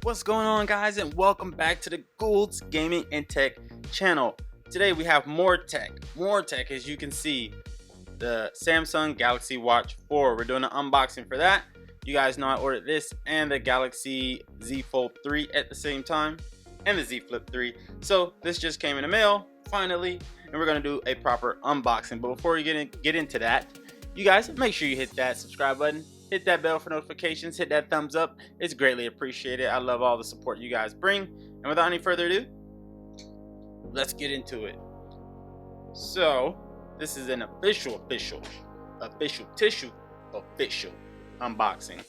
What's going on, guys, and welcome back to the Gould's Gaming and Tech channel. Today we have more tech, as you can see. The Samsung Galaxy Watch 4. We're doing an unboxing for that. You guys know I ordered this and the Galaxy Z Fold 3 at the same time, and the Z Flip 3. So this just came in the mail finally, and we're gonna do a proper unboxing. But before we get into that, you guys make sure you hit that subscribe button, hit that bell for notifications, hit that thumbs up. It's greatly appreciated. I love all the support you guys bring. And without any further ado, let's get into it. So this is an official unboxing.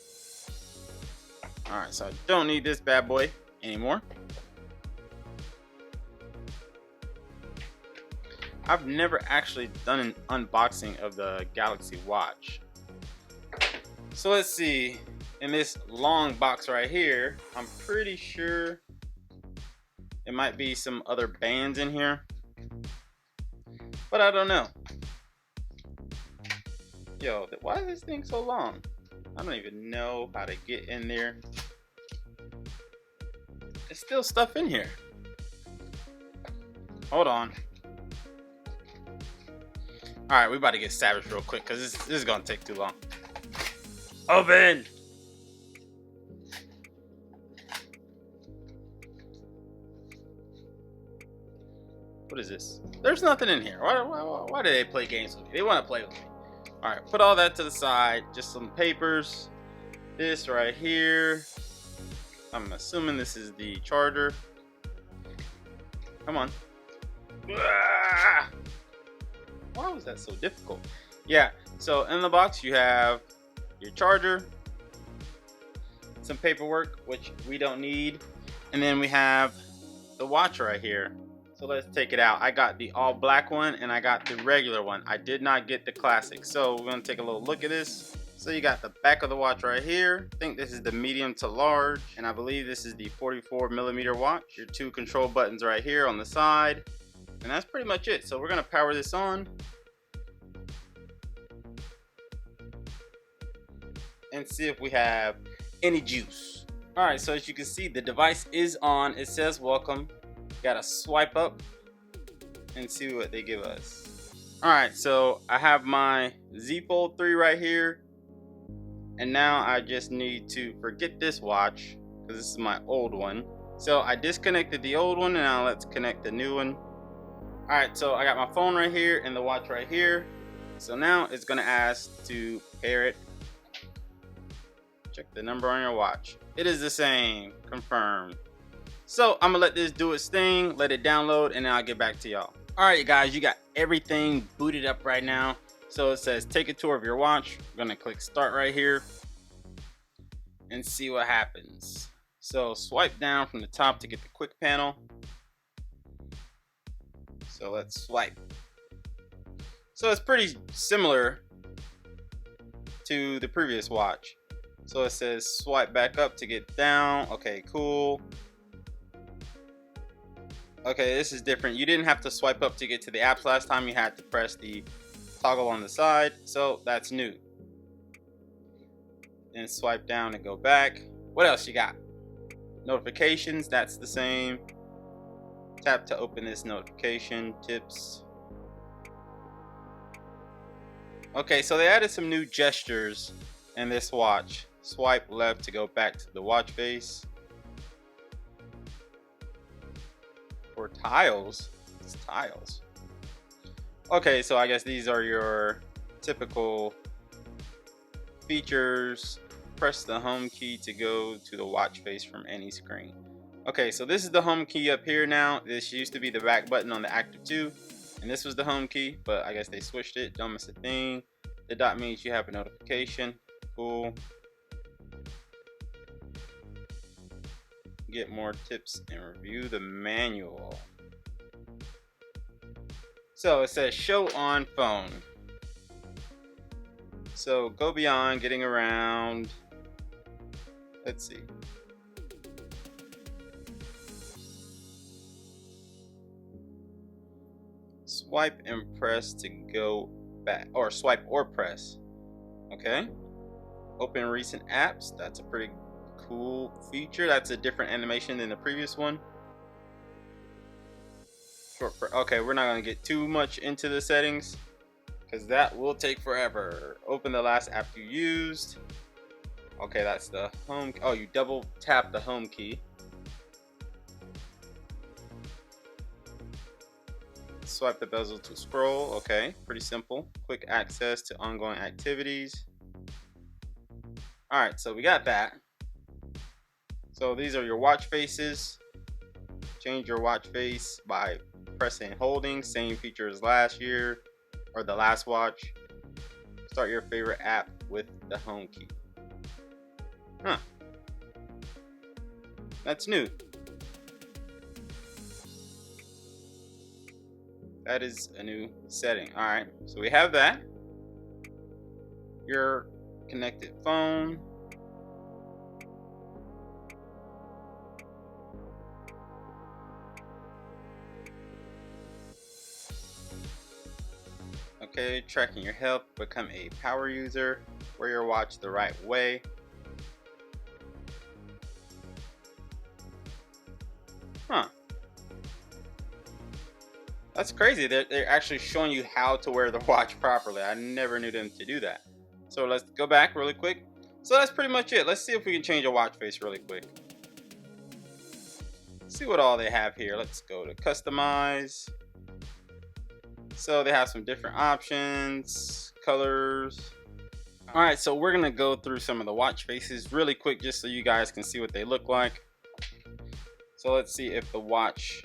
All right, so I don't need this bad boy anymore. I've never actually done an unboxing of the Galaxy Watch. So let's see, in this long box right here, I'm pretty sure it might be some other bands in here, but I don't know. Yo, why is this thing so long? I don't even know how to get in there. There's still stuff in here. Hold on. All right, we about to get savage real quick because this is gonna take too long. Open. What is this? There's nothing in here. Why do they play games with me? They want to play with me. All right, put all that to the side. Just some papers. This right here. I'm assuming this is the charger. Come on. Why was that so difficult? Yeah, so in the box you have your charger, some paperwork, which we don't need, and then we have the watch right here. So let's take it out. I got the all black one and I got the regular one. I did not get the classic. So we're gonna take a little look at this. So you got the back of the watch right here. I think this is the medium to large, and I believe this is the 44mm watch. Your two control buttons right here on the side, and that's pretty much it. So we're gonna power this on and see if we have any juice. All right, so as you can see, the device is on. It says welcome. Gotta swipe up and see what they give us. All right, so I have my Z Fold 3 right here, and now I just need to forget this watch because this is my old one. So I disconnected the old one, and now let's connect the new one. All right, so I got my phone right here and the watch right here. So now it's gonna ask to pair it. Check the number on your watch. It is the same. Confirmed. So I'm gonna let this do its thing, let it download, and then I'll get back to y'all. All right, guys, you got everything booted up right now. So it says take a tour of your watch. I'm gonna click start right here and see what happens. So swipe down from the top to get the quick panel. So let's swipe. So it's pretty similar to the previous watch. So it says swipe back up to get down. Okay, cool. Okay, this is different. You didn't have to swipe up to get to the apps last time. You had to press the toggle on the side. So that's new. Then swipe down and go back. What else you got? Notifications, that's the same. Tap to open this notification. Tips. Okay, so they added some new gestures in this watch. Swipe left to go back to the watch face. For tiles, it's tiles. Okay, so I guess these are your typical features. Press the home key to go to the watch face from any screen. Okay, so this is the home key up here now. This used to be the back button on the Active 2, and this was the home key, but I guess they switched it. Don't miss a thing. The dot means you have a notification. Cool. Get more tips and review the manual. So it says show on phone. So go beyond getting around. Let's see. Swipe and press to go back, or swipe or press. Okay. Open recent apps. That's a pretty cool feature. That's a different animation than the previous one. Okay, we're not gonna get too much into the settings because that will take forever. Open the last app you used. Okay, that's the home. Oh, you double tap the home key. Swipe the bezel to scroll. Okay, pretty simple. Quick access to ongoing activities. All right, so we got that. So these are your watch faces. Change your watch face by pressing and holding. Same feature as last year or the last watch. Start your favorite app with the home key. Huh. That's new. That is a new setting. All right, so we have that. Your connected phone. Okay, tracking your health. Become a power user. Wear your watch the right way. Huh. That's crazy. They're actually showing you how to wear the watch properly. I never knew them to do that. So let's go back really quick. So that's pretty much it. Let's see if we can change a watch face really quick. See what all they have here. Let's go to customize. So they have some different options, colors. All right, so we're gonna go through some of the watch faces really quick just so you guys can see what they look like. So let's see if the watch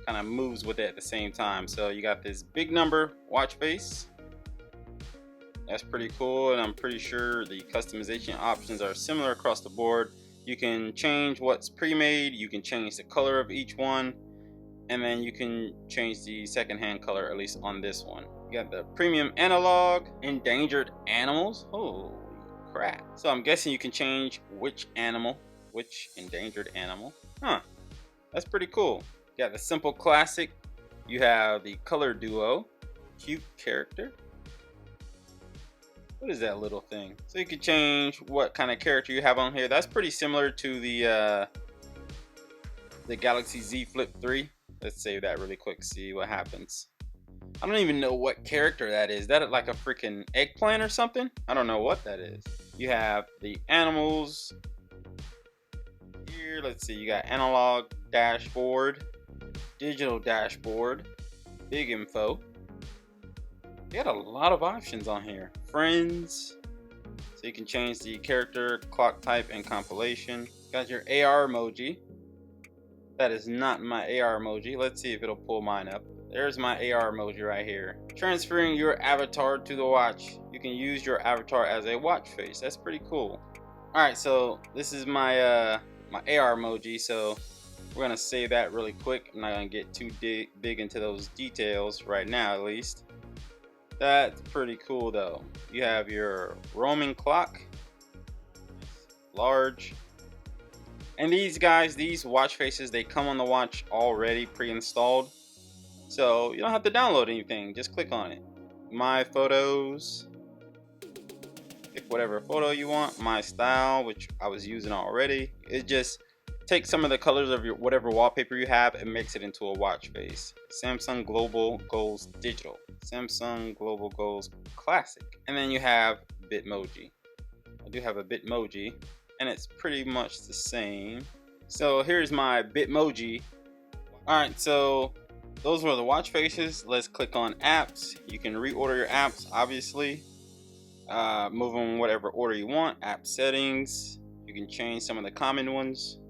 kind of moves with it at the same time. So you got this big number watch face. That's pretty cool, and I'm pretty sure the customization options are similar across the board. You can change what's pre-made, you can change the color of each one, and then you can change the second-hand color, at least on this one. You got the premium analog, endangered animals. Holy crap. So I'm guessing you can change which endangered animal. Huh, that's pretty cool. You got the simple classic. You have the color duo, cute character. What is that little thing? So you can change what kind of character you have on here. That's pretty similar to the Galaxy Z Flip 3. Let's save that really quick, see what happens. I don't even know what character that is. That like a freaking eggplant or something? I don't know what that is. You have the animals here. Let's see, you got analog dashboard, digital dashboard, big info. You got a lot of options on here. Friends, so you can change the character, clock type, and compilation. Got your AR emoji. That is not my AR emoji. Let's see if it'll pull mine up. There's my AR emoji right here. Transferring your avatar to the watch. You can use your avatar as a watch face. That's pretty cool. All right, so this is my my AR emoji. So we're gonna save that really quick. I'm not gonna get too big into those details right now, at least. That's pretty cool though. You have your roaming clock, large. And these guys, these watch faces, they come on the watch already pre-installed. So you don't have to download anything, just click on it. My photos, pick whatever photo you want. My style, which I was using already. It just takes some of the colors of your whatever wallpaper you have and makes it into a watch face. Samsung Global Goals Digital. Samsung Global Goals Classic. And then you have Bitmoji. I do have a Bitmoji, and it's pretty much the same. So here's my Bitmoji. Alright, so those were the watch faces. Let's click on apps. You can reorder your apps, obviously. Move them in whatever order you want. App settings. You can change some of the common ones.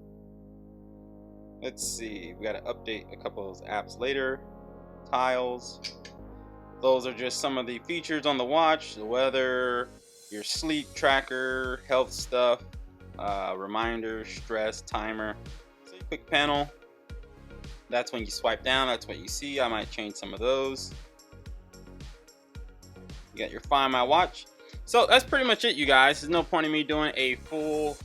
Let's see, we got to update a couple of those apps later. Tiles. Those are just some of the features on the watch. The weather, your sleep tracker, health stuff, reminder, stress, timer. So quick panel. That's when you swipe down, that's what you see. I might change some of those. You got your Find My Watch. So that's pretty much it, you guys. There's no point in me doing a full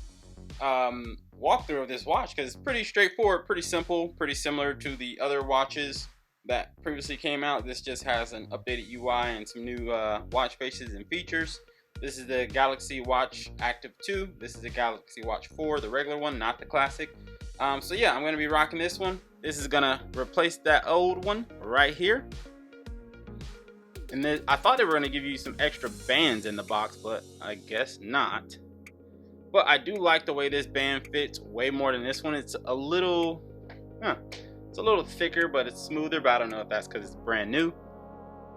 walkthrough of this watch because it's pretty straightforward, pretty simple, pretty similar to the other watches that previously came out. This just has an updated UI and some new watch faces and features. This is the Galaxy Watch Active 2. This is the Galaxy Watch 4, the regular one, not the classic. So yeah, I'm gonna be rocking this one. This is gonna replace that old one right here. And then I thought they were gonna give you some extra bands in the box, but I guess not. But I do like the way this band fits way more than this one. It's a little, it's a little thicker, but it's smoother. But I don't know if that's because it's brand new.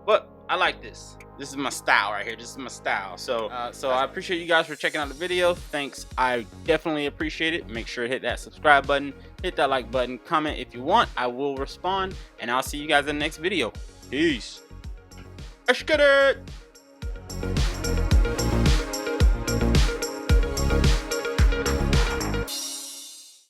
But I like this. This is my style right here. This is my style. So I appreciate you guys for checking out the video. Thanks. I definitely appreciate it. Make sure to hit that subscribe button, hit that like button, comment if you want. I will respond, and I'll see you guys in the next video. Peace. Let's get it.